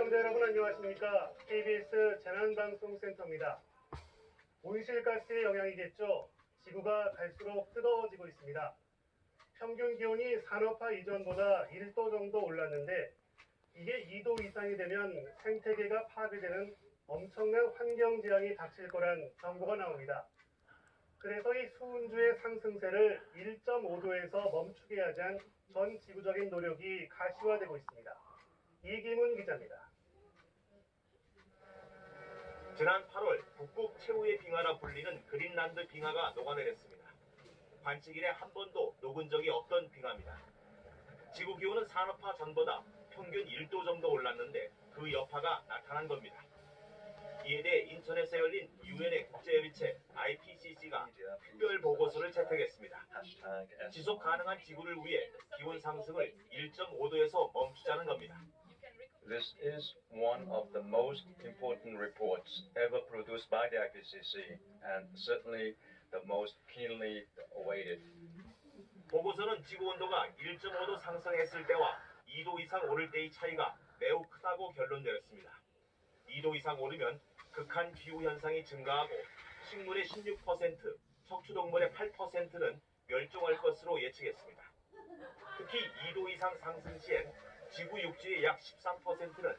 시청자 여러분 안녕하십니까? KBS 재난방송센터입니다. 온실가스의 영향이겠죠. 지구가 갈수록 뜨거워지고 있습니다. 평균 기온이 산업화 이전보다 1도 정도 올랐는데 이게 2도 이상이 되면 생태계가 파괴되는 엄청난 환경재앙이 닥칠 거란 경고가 나옵니다. 그래서 이 수은주의 상승세를 1.5도에서 멈추게 하지 않은 전 지구적인 노력이 가시화되고 있습니다. 이기문 기자입니다. 지난 8월 북극 최후의 빙하라 불리는 그린란드 빙하가 녹아내렸습니다. 관측 이래 한 번도 녹은 적이 없던 빙하입니다. 지구 기온은 산업화 전보다 평균 1도 정도 올랐는데 그 여파가 나타난 겁니다. 이에 대해 인천에서 열린 유엔의 국제협의체 IPCC가 특별 보고서를 채택했습니다. 지속 가능한 지구를 위해 기온 상승을 1.5도에서 멈추자는 겁니다. This is one of the most important reports ever produced by the IPCC and certainly the most keenly awaited. 보고서는 지구 온도가 1.5도 상승했을 때와 2도 이상 오를 때의 차이가 매우 크다고 결론 내렸습니다. 2도 이상 오르면 극한 기후 현상이 증가하고 식물의 16%, 척추동물의 8%는 멸종할 것으로 예측했습니다. 특히 2도 이상 상승 시엔 지구 육지의 약 13%는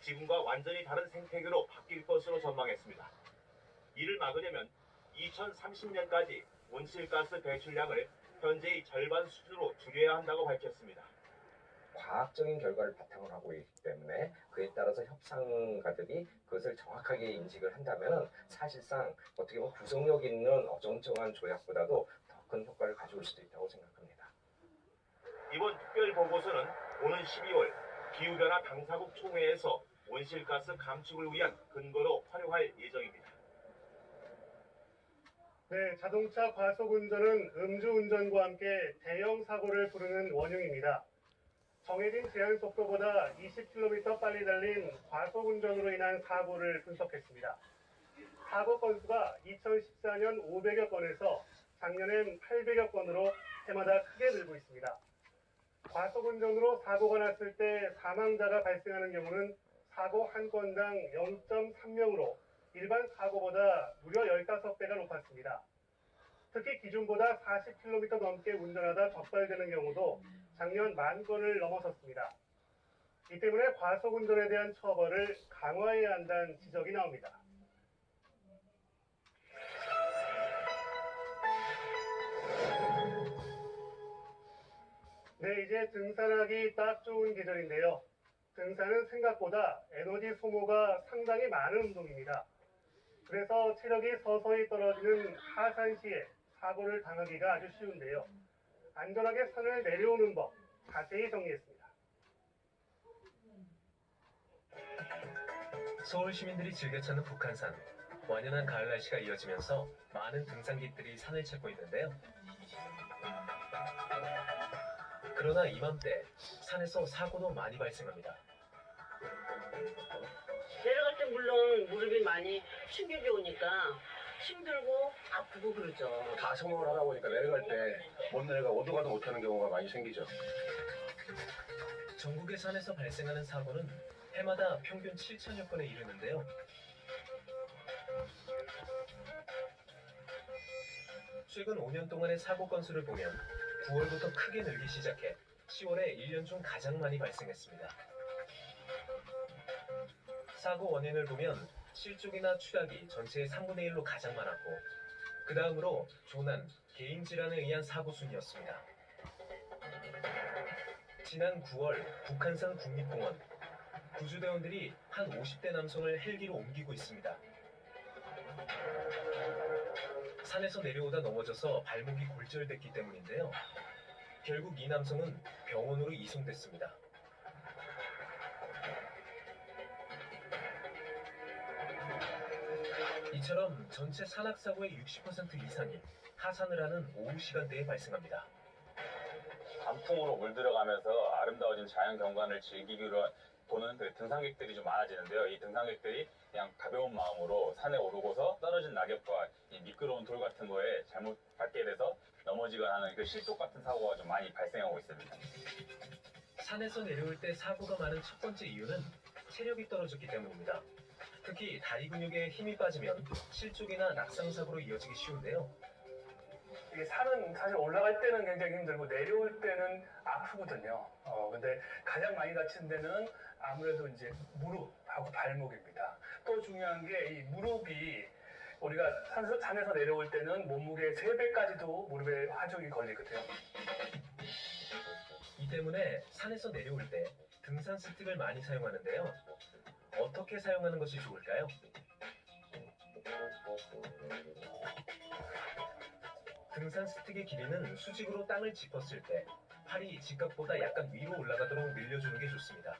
지금과 완전히 다른 생태계로 바뀔 것으로 전망했습니다. 이를 막으려면 2030년까지 온실가스 배출량을 현재의 절반 수준으로 줄여야 한다고 밝혔습니다. 과학적인 결과를 바탕으로 하고 있기 때문에 그에 따라서 협상가들이 그것을 정확하게 인식을 한다면 사실상 어떻게 보면 구속력 있는 어정쩡한 조약보다도 더 큰 효과를 가져올 수도 있다고 생각합니다. 이번 특별 보고서는 오는 12월 기후변화 당사국 총회에서 온실가스 감축을 위한 근거로 활용할 예정입니다. 네, 자동차 과속 운전은 음주운전과 함께 대형 사고를 부르는 원흉입니다. 정해진 제한 속도보다 20km 빨리 달린 과속 운전으로 인한 사고를 분석했습니다. 사고 건수가 2014년 500여 건에서 작년엔 800여 건으로 해마다 크게 늘고 있습니다. 과속 운전으로 사고가 났을 때 사망자가 발생하는 경우는 사고 한 건당 0.3명으로 일반 사고보다 무려 15배가 높았습니다. 특히 기준보다 40km 넘게 운전하다 적발되는 경우도 작년 10,000건을 넘어섰습니다. 이 때문에 과속 운전에 대한 처벌을 강화해야 한다는 지적이 나옵니다. 네, 이제 등산하기 딱 좋은 계절인데요. 등산은 생각보다 에너지 소모가 상당히 많은 운동입니다. 그래서 체력이 서서히 떨어지는 하산 시에 사고를 당하기가 아주 쉬운데요. 안전하게 산을 내려오는 법 자세히 정리했습니다. 서울 시민들이 즐겨 찾는 북한산. 완연한 가을 날씨가 이어지면서 많은 등산객들이 산을 찾고 있는데요. 그러나 이맘때 산에서 사고도 많이 발생합니다. 내려갈 때 물론 무릎이 많이 충격이 오니까 힘들고 아프고 그러죠. 가성을 하다 보니까 내려갈 때 못 내려가 오도 가도 못하는 경우가 많이 생기죠. 전국의 산에서 발생하는 사고는 해마다 평균 7,000여 건에 이르는데요. 최근 5년 동안의 사고 건수를 보면 9월부터 크게 늘기 시작해 10월에 1년 중 가장 많이 발생했습니다. 사고 원인을 보면 실족이나 추락이 전체의 3분의 1로 가장 많았고 그 다음으로 조난, 개인 질환에 의한 사고 순이었습니다. 지난 9월 북한산 국립공원 구조대원들이 한 50대 남성을 헬기로 옮기고 있습니다. 산에서 내려오다 넘어져서 발목이 골절됐기 때문인데요. 결국 이 남성은 병원으로 이송됐습니다. 이처럼 전체 산악사고의 60% 이상이 하산을 하는 오후 시간대에 발생합니다. 단풍으로 물들어가면서 아름다워진 자연 경관을 즐기기로 보는 그 등산객들이 좀 많아지는데요. 이 등산객들이 그냥 가벼운 마음으로 산에 오르고서 떨어진 낙엽과 이 미끄러운 돌 같은 거에 잘못 밟게 돼서 넘어지거나 하는 그 실족 같은 사고가 좀 많이 발생하고 있습니다. 산에서 내려올 때 사고가 많은 첫 번째 이유는 체력이 떨어졌기 때문입니다. 특히 다리 근육에 힘이 빠지면 실족이나 낙상 사고로 이어지기 쉬운데요. 이게 산은 사실 올라갈 때는 굉장히 힘들고 내려올 때는 아프거든요. 근데 가장 많이 다치는 데는 아무래도 이제 무릎하고 발목입니다. 또 중요한 게 이 무릎이 우리가 산에서 내려올 때는 몸무게 3배까지도 무릎에 화족이 걸리거든요. 이 때문에 산에서 내려올 때 등산 스틱을 많이 사용하는데요. 어떻게 사용하는 것이 좋을까요? 등산 스틱의 길이는 수직으로 땅을 짚었을 때 팔이 직각보다 약간 위로 올라가도록 늘려주는 게 좋습니다.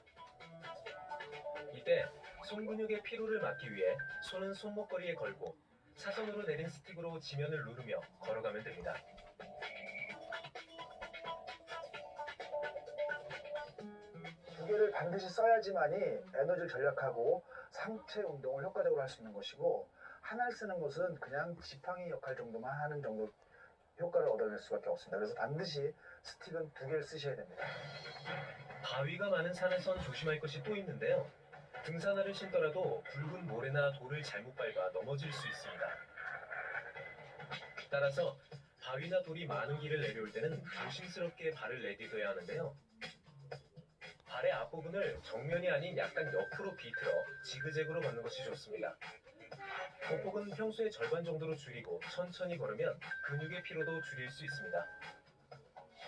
이때 손 근육의 피로를 막기 위해 손은 손목걸이에 걸고 사선으로 내린 스틱으로 지면을 누르며 걸어가면 됩니다. 두 개를 반드시 써야지만이 에너지를 절약하고 상체 운동을 효과적으로 할 수 있는 것이고, 하나를 쓰는 것은 그냥 지팡이 역할 정도만 하는 정도 효과를 얻어낼 수밖에 없습니다. 그래서 반드시 스틱은 2개를 쓰셔야 됩니다. 바위가 많은 산에선 조심할 것이 또 있는데요. 등산화를 신더라도 굵은 모래나 돌을 잘못 밟아 넘어질 수 있습니다. 따라서 바위나 돌이 많은 길을 내려올 때는 조심스럽게 발을 내딛어야 하는데요. 발의 앞부분을 정면이 아닌 약간 옆으로 비틀어 지그재그로 걷는 것이 좋습니다. 보폭은 평소의 절반 정도로 줄이고 천천히 걸으면 근육의 피로도 줄일 수 있습니다.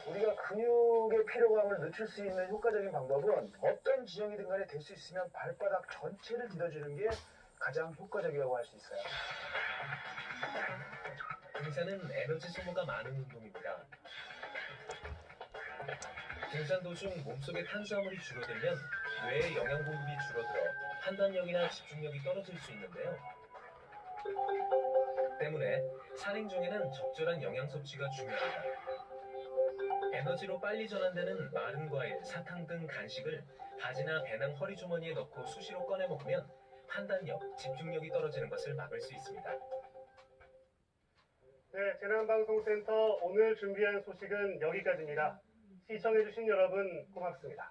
우리가 근육의 피로감을 늦출 수 있는 효과적인 방법은 어떤 지형이든 간에 될 수 있으면 발바닥 전체를 디뎌주는 게 가장 효과적이라고 할 수 있어요. 등산은 에너지 소모가 많은 운동입니다. 등산 도중 몸속의 탄수화물이 줄어들면 뇌의 영양 공급이 줄어들어 판단력이나 집중력이 떨어질 수 있는데요. 때문에 산행 중에는 적절한 영양 섭취가 중요합니다. 에너지로 빨리 전환되는 마른 과일, 사탕 등 간식을 바지나 배낭 허리 주머니에 넣고 수시로 꺼내 먹으면 판단력, 집중력이 떨어지는 것을 막을 수 있습니다. 네, 재난방송센터 오늘 준비한 소식은 여기까지입니다. 시청해주신 여러분 고맙습니다.